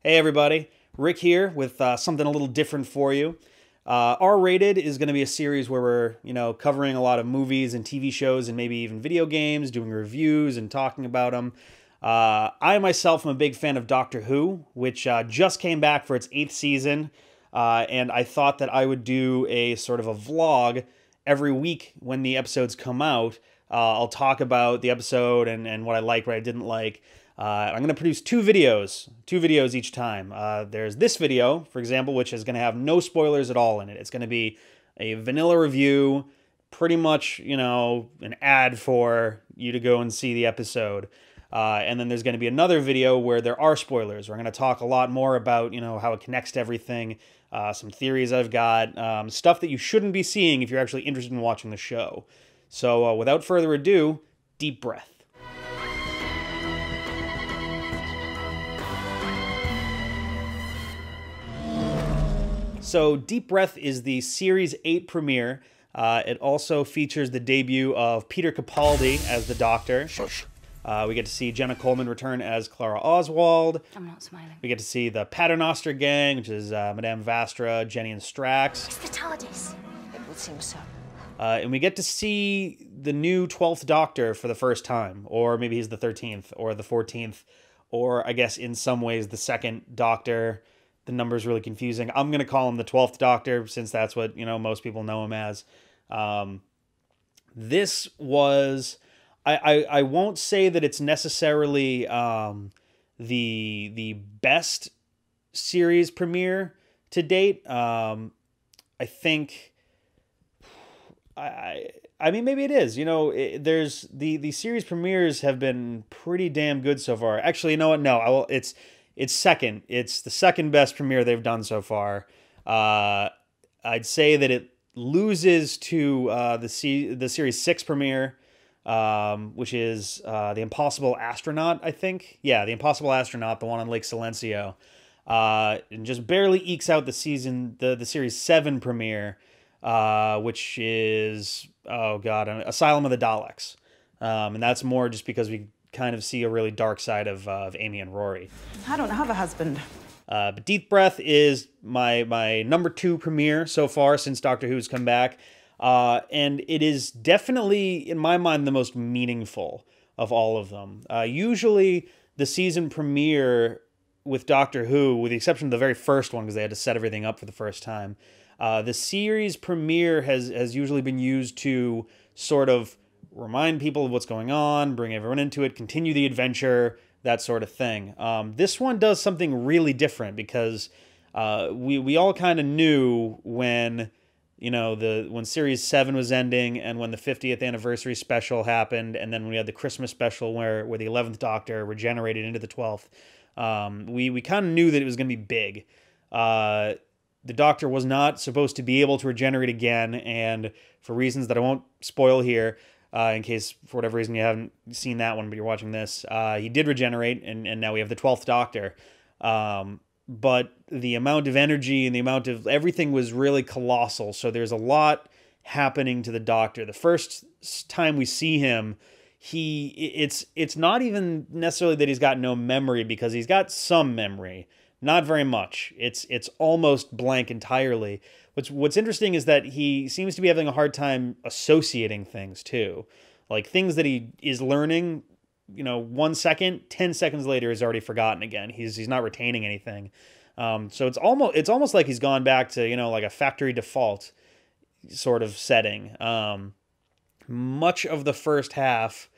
Hey everybody, Rick here with something a little different for you. R-Rated is going to be a series where we're, covering a lot of movies and TV shows and maybe even video games, doing reviews and talking about them. I myself am a big fan of Doctor Who, which just came back for its 8th season, and I thought that I would do a sort of a vlog every week when the episodes come out. I'll talk about the episode and what I liked, what I didn't like. I'm going to produce two videos each time. There's this video, for example, which is going to have no spoilers at all in it. It's going to be a vanilla review, pretty much, an ad for you to go and see the episode. And then there's going to be another video where there are spoilers. We're going to talk a lot more about, how it connects to everything, some theories I've got, stuff that you shouldn't be seeing if you're actually interested in watching the show. So without further ado, deep breath. So Deep Breath is the Series 8 premiere. It also features the debut of Peter Capaldi as the Doctor. Shush. We get to see Jenna Coleman return as Clara Oswald. I'm not smiling. We get to see the Paternoster gang, which is Madame Vastra, Jenny and Strax. It's the TARDIS. It would seem so. And we get to see the new 12th Doctor for the first time. Or maybe he's the 13th or the 14th. Or I guess in some ways the second Doctor. The number's really confusing. I'm going to call him the 12th Doctor since that's what, most people know him as. This was... I won't say that it's necessarily the best series premiere to date. I think... I mean, maybe it is. There's... The series premieres have been pretty damn good so far. Actually, you know what? No, It's second. It's the second best premiere they've done so far. I'd say that it loses to the Series 6 premiere, which is The Impossible Astronaut, I think. Yeah, The Impossible Astronaut, the one on Lake Silencio. And just barely ekes out the Series 7 premiere, which is, Asylum of the Daleks. And that's more just because we kind of see a really dark side of Amy and Rory. I don't have a husband. But Deep Breath is my number 2 premiere so far since Doctor Who's come back. And it is definitely, in my mind, the most meaningful of all of them. Usually the season premiere with Doctor Who, with the exception of the very first one, because they had to set everything up for the first time, the series premiere has usually been used to sort of remind people of what's going on, bring everyone into it, continue the adventure, that sort of thing. This one does something really different because we all kind of knew when when Series 7 was ending and when the 50th anniversary special happened, and then we had the Christmas special where the 11th Doctor regenerated into the 12th. We kind of knew that it was going to be big. The Doctor was not supposed to be able to regenerate again, and for reasons that I won't spoil here, in case, for whatever reason, you haven't seen that one, but you're watching this. He did regenerate, and now we have the 12th Doctor. But the amount of energy and the amount of everything was really colossal, so there's a lot happening to the Doctor. The first time we see him, it's not even necessarily that he's got no memory, because he's got some memory. Not very much. It's almost blank entirely. What's interesting is that he seems to be having a hard time associating things too. Like things that he is learning, 1 second, 10 seconds later he's already forgotten again. He's not retaining anything. So it's almost like he's gone back to, like a factory default sort of setting. Much of the first half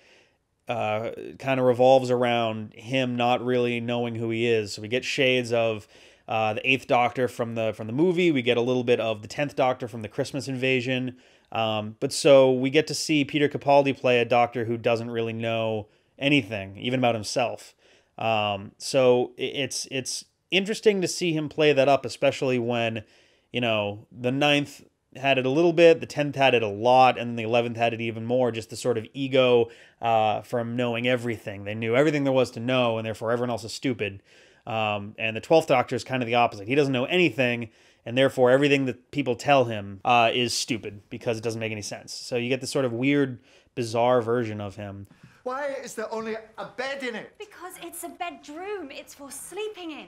kind of revolves around him not really knowing who he is. So we get shades of the 8th Doctor from the movie. We get a little bit of the 10th Doctor from the Christmas Invasion. But so we get to see Peter Capaldi play a Doctor who doesn't really know anything, even about himself. So it's interesting to see him play that up, especially when, the 9th had it a little bit, the 10th had it a lot, and the 11th had it even more, just the sort of ego from knowing everything. They knew everything there was to know, and therefore everyone else is stupid. And the 12th Doctor is kind of the opposite. He doesn't know anything, and therefore everything that people tell him is stupid because it doesn't make any sense. So you get this sort of weird, bizarre version of him. Why is there only a bed in it? Because it's a bedroom. It's for sleeping in.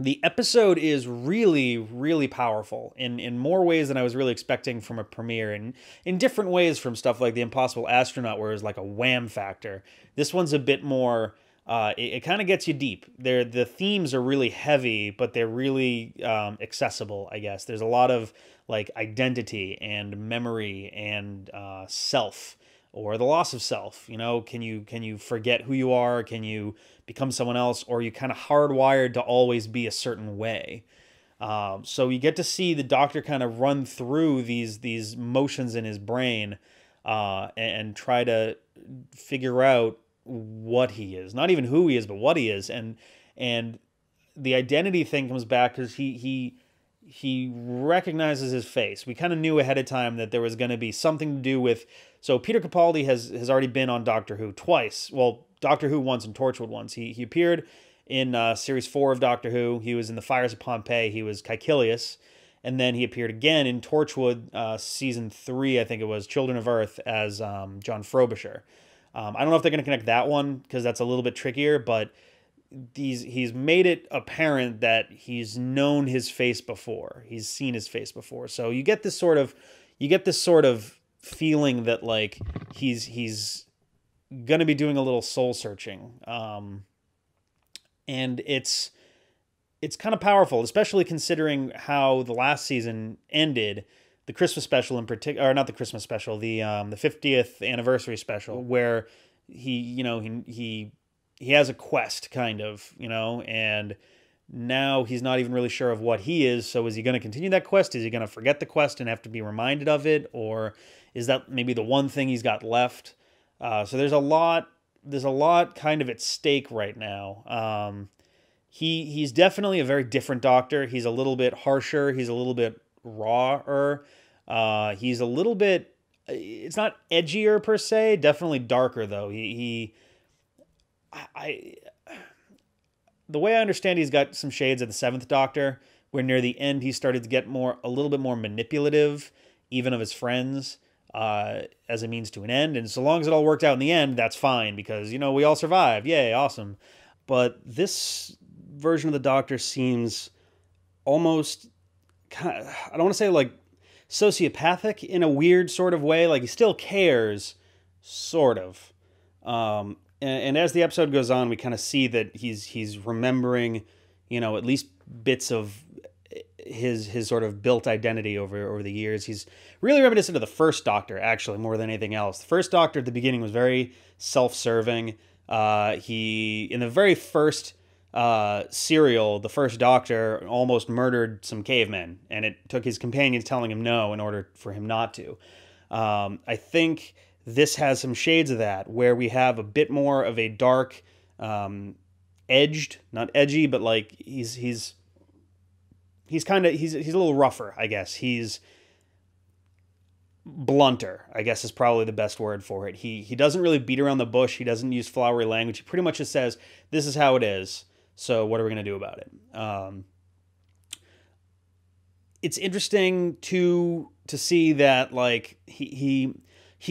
The episode is really, really powerful in more ways than I was really expecting from a premiere, and in different ways from stuff like The Impossible Astronaut, where it was like a wham factor. This one's a bit more, it kind of gets you deep. The themes are really heavy, but they're really accessible, I guess. There's a lot of like identity and memory and self, or the loss of self. You know, can you forget who you are? Can you become someone else? Or are you kind of hardwired to always be a certain way? So you get to see the Doctor kind of run through these motions in his brain and try to figure out what he is. Not even who he is, but what he is. And the identity thing comes back because he recognizes his face. We kind of knew ahead of time that there was going to be something to do with... So Peter Capaldi has already been on Doctor Who twice. Well, Doctor Who once and Torchwood once. He appeared in Series 4 of Doctor Who. He was in The Fires of Pompeii. He was Caecilius. And then he appeared again in Torchwood Season 3, I think it was, Children of Earth, as John Frobisher. I don't know if they're going to connect that one, because that's a little bit trickier, but he's made it apparent that he's known his face before. He's seen his face before. So you get this sort of feeling that like he's gonna be doing a little soul searching, and it's kind of powerful, especially considering how the last season ended. The Christmas special in particular, or not the Christmas special, the 50th anniversary special, where he has a quest, kind of, and now he's not even really sure of what he is. So is he going to continue that quest? Is he going to forget the quest and have to be reminded of it? Or is that maybe the one thing he's got left? So there's a lot kind of at stake right now. He's definitely a very different Doctor. He's a little bit harsher. He's a little bit rawer. He's a little bit, it's not edgier per se, definitely darker though. The way I understand, he's got some shades of the Seventh Doctor, where near the end he started to get a little bit more manipulative, even of his friends, as a means to an end. And so long as it all worked out in the end, that's fine, because, we all survived. Yay, awesome. But this version of the Doctor seems almost, I don't want to say like sociopathic in a weird sort of way. Like he still cares, sort of. And as the episode goes on, we kind of see that he's remembering, at least bits of his sort of built identity over the years. He's really reminiscent of the first Doctor, actually, more than anything else. The first Doctor at the beginning was very self-serving. In the very first serial, the first Doctor almost murdered some cavemen, and it took his companions telling him no in order for him not to. I think this has some shades of that, where we have a bit more of a dark, edged, not edgy, but like he's a little rougher, I guess. He's blunter, I guess is probably the best word for it. He doesn't really beat around the bush. He doesn't use flowery language. He pretty much just says, "This is how it is. So what are we going to do about it?" It's interesting to see that like he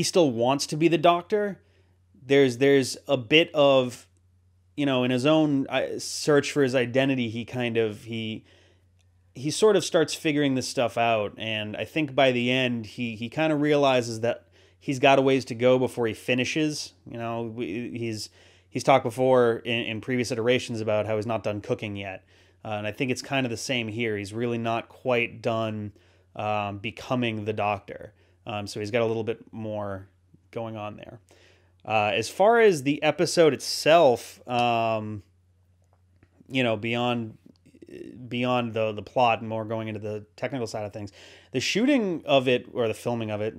still wants to be the Doctor. There's a bit of, in his own search for his identity, he sort of starts figuring this stuff out. And I think by the end, he kind of realizes that he's got a ways to go before he finishes. He's talked before in previous iterations about how he's not done cooking yet. And I think it's kind of the same here. He's really not quite done becoming the Doctor. So he's got a little bit more going on there. As far as the episode itself, beyond the plot and more going into the technical side of things, the shooting of it, or the filming of it,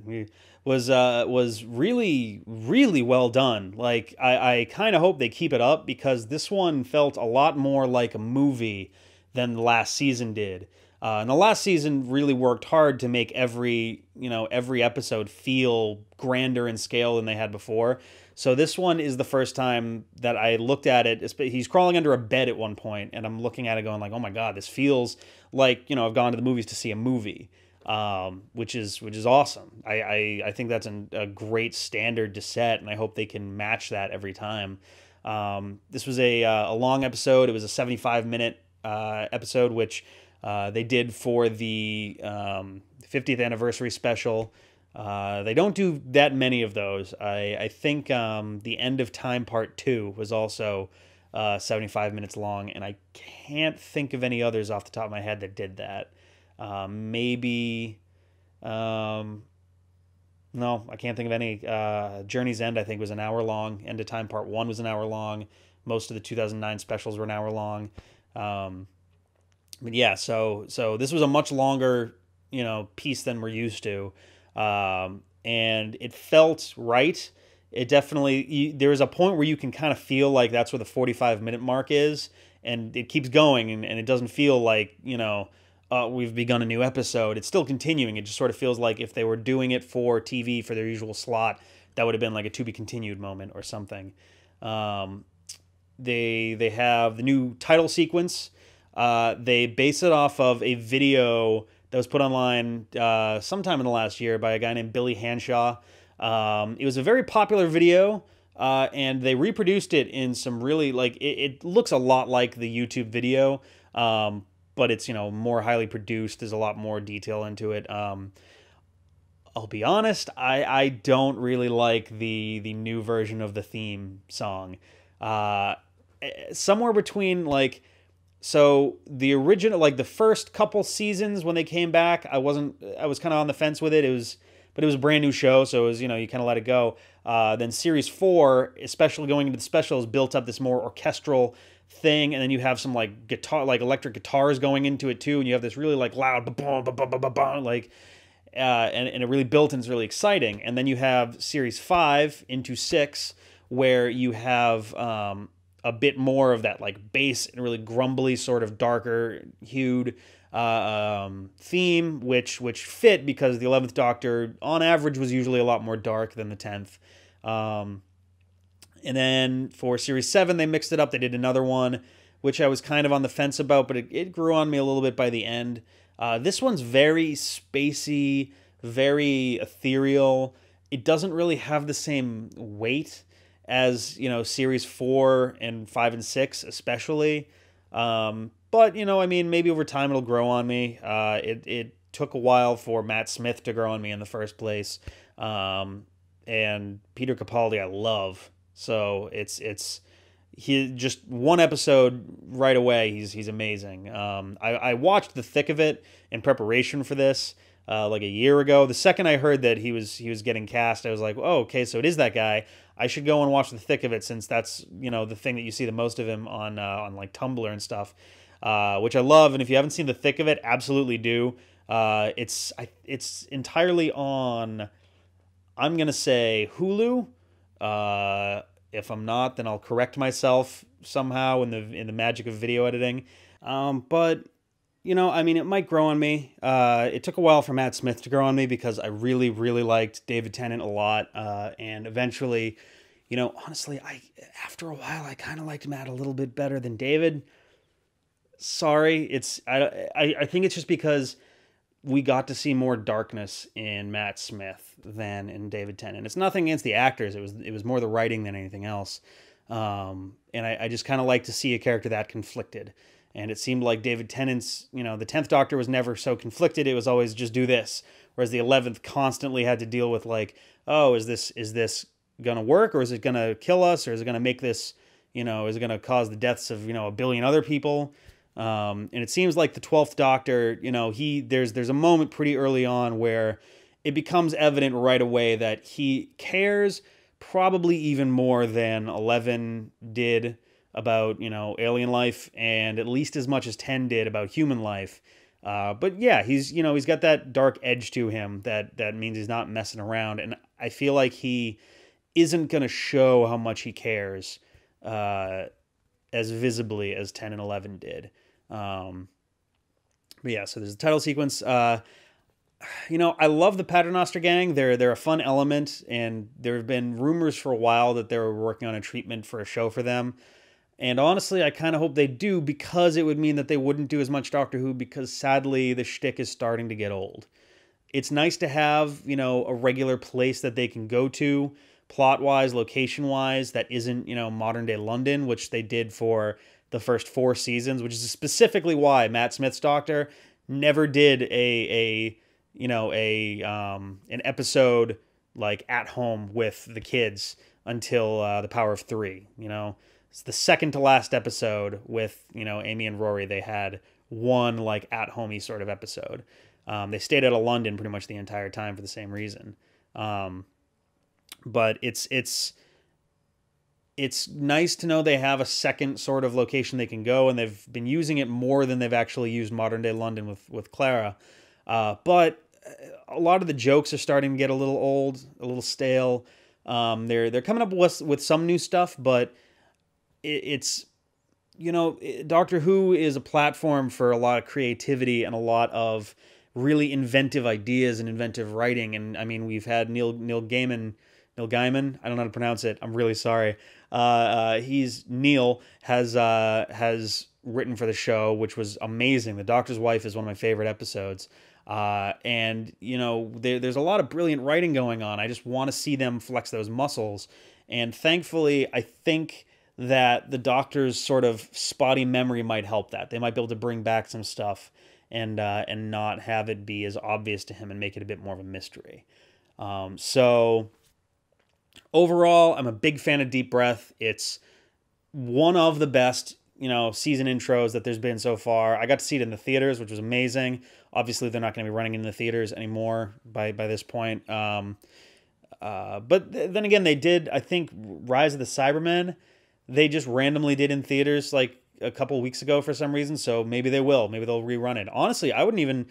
was really, really well done. Like I kind of hope they keep it up, because this one felt a lot more like a movie than the last season did. And the last season really worked hard to make every episode feel grander in scale than they had before. So this one is the first time that I looked at it. He's crawling under a bed at one point, and I'm looking at it going like, oh my God, this feels like, I've gone to the movies to see a movie, which is awesome. I think that's a great standard to set, and I hope they can match that every time. This was a long episode. It was a 75-minute episode, which they did for the 50th anniversary special. They don't do that many of those. I think the End of Time Part 2 was also 75 minutes long, and I can't think of any others off the top of my head that did that. Maybe... no, I can't think of any. Journey's End, I think, was an hour long. End of Time Part 1 was an hour long. Most of the 2009 specials were an hour long. But yeah, so this was a much longer, piece than we're used to. And it felt right. It definitely, there was a point where you can kind of feel like that's where the 45-minute mark is, and it keeps going, and it doesn't feel like, we've begun a new episode. It's still continuing. It just sort of feels like if they were doing it for TV for their usual slot, that would have been like a to be continued moment or something. They have the new title sequence. They base it off of a video that was put online sometime in the last year by a guy named Billy Hanshaw. It was a very popular video, and they reproduced it in some really, it looks a lot like the YouTube video, but it's, more highly produced. There's a lot more detail into it. I'll be honest, I don't really like the new version of the theme song. Somewhere between, so the original, the first couple seasons when they came back, I was kind of on the fence with it. But it was a brand new show, so it was, you kind of let it go. Then Series 4, especially going into the specials, built up this more orchestral thing, and then you have some guitar, electric guitars going into it too, and you have this really loud and it really built and it's really exciting. And then you have Series 5 into 6, where you have a bit more of that bass and really grumbly, sort of darker hued theme, which fit because the 11th Doctor on average was usually a lot more dark than the 10th. And then for Series 7 they mixed it up. They did another one which I was kind of on the fence about, but it grew on me a little bit by the end. This one's very spacey, very ethereal. It doesn't really have the same weight as, Series 4 and 5 and 6 especially. But, maybe over time it'll grow on me. It took a while for Matt Smith to grow on me in the first place. And Peter Capaldi I love. So he just one episode right away, he's amazing. I watched the thick of it in preparation for this a year ago. The second I heard that he was getting cast, I was like, oh, okay, so it is that guy. I should go and watch the thick of it, since that's the thing that you see the most of him on Tumblr and stuff, which I love. And if you haven't seen the thick of it, absolutely do. It's entirely on, I'm gonna say, Hulu. If I'm not, then I'll correct myself somehow in the magic of video editing. But it might grow on me. It took a while for Matt Smith to grow on me because I really, really liked David Tennant a lot. And eventually, honestly, after a while, I kind of liked Matt a little bit better than David. Sorry, I think it's just because we got to see more darkness in Matt Smith than in David Tennant. It's nothing against the actors. It was more the writing than anything else. And I just kind of like to see a character that conflicted. And it seemed like David Tennant's, the 10th Doctor was never so conflicted. It was always just do this. Whereas the 11th constantly had to deal with oh, is this going to work, or is it going to kill us, or is it going to make this, is it going to cause the deaths of, a billion other people? And it seems like the 12th Doctor, there's a moment pretty early on where it becomes evident right away that he cares probably even more than 11 did about, alien life, and at least as much as 10 did about human life. But yeah, he's got that dark edge to him that means he's not messing around. And I feel like he isn't going to show how much he cares, as visibly as 10 and 11 did. But yeah, so there's the title sequence. I love the Paternoster Gang. They're a fun element, and there have been rumors for a while that they were working on a treatment for a show for them. And honestly, I kind of hope they do, because it would mean that they wouldn't do as much Doctor Who, because sadly the shtick is starting to get old. It's nice to have, a regular place that they can go to, plot-wise, location-wise, that isn't, modern-day London, which they did for the first 4 seasons, which is specifically why Matt Smith's Doctor never did an episode like at home with the kids until The Power of Three. It's the second to last episode with Amy and Rory. They had one like at homey sort of episode. They stayed out of London pretty much the entire time for the same reason. But it's nice to know they have a second sort of location they can go, and they've been using it more than they've actually used modern day London with Clara. But a lot of the jokes are starting to get a little old, a little stale. They're coming up with some new stuff, but it's Doctor Who is a platform for a lot of creativity and a lot of really inventive ideas and inventive writing. And I mean, we've had Neil Gaiman. I don't know how to pronounce it. I'm really sorry. Neil has written for the show, which was amazing. The Doctor's Wife is one of my favorite episodes. And there's a lot of brilliant writing going on. I just want to see them flex those muscles. And thankfully, I think that the Doctor's sort of spotty memory might help that. They might be able to bring back some stuff and not have it be as obvious to him and make it a bit more of a mystery. So overall, I'm a big fan of Deep Breath. It's one of the best, season intros that there's been so far. I got to see it in the theaters, which was amazing. Obviously, they're not going to be running in the theaters anymore by this point. But then again, they did, I think, Rise of the Cybermen. They just randomly did in theaters like a couple of weeks ago for some reason. So maybe they will. Maybe they'll rerun it. Honestly, I wouldn't even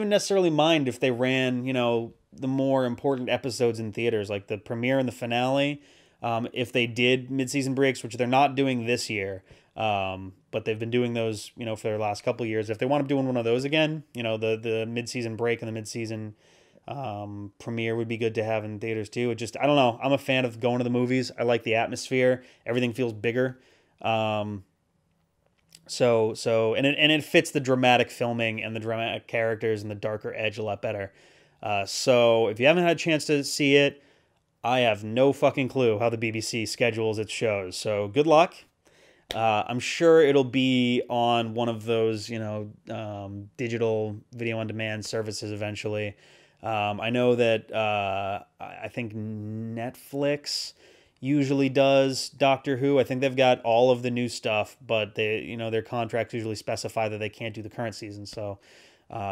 necessarily mind if they ran, the more important episodes in theaters, like the premiere and the finale. If they did mid-season breaks, which they're not doing this year, but they've been doing those, for their last couple of years. If they want to do one of those again, the mid-season break and the mid-season premiere would be good to have in theaters too. It just, I don't know. I'm a fan of going to the movies. I like the atmosphere. Everything feels bigger. And it fits the dramatic filming and the dramatic characters and the darker edge a lot better. So if you haven't had a chance to see it, I have no fucking clue how the BBC schedules its shows. So good luck. I'm sure it'll be on one of those, digital video on demand services eventually. I know that I think Netflix usually does Doctor Who. I think they've got all of the new stuff, but their contracts usually specify that they can't do the current season. So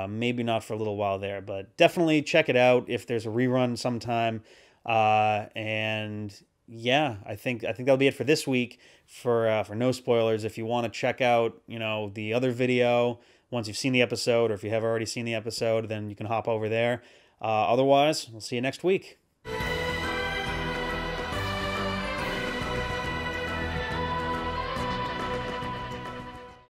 maybe not for a little while there, but definitely check it out if there's a rerun sometime. And yeah, I think that'll be it for this week for no spoilers. If you want to check out, the other video once you've seen the episode, or if you have already seen the episode, then you can hop over there. Otherwise, we'll see you next week.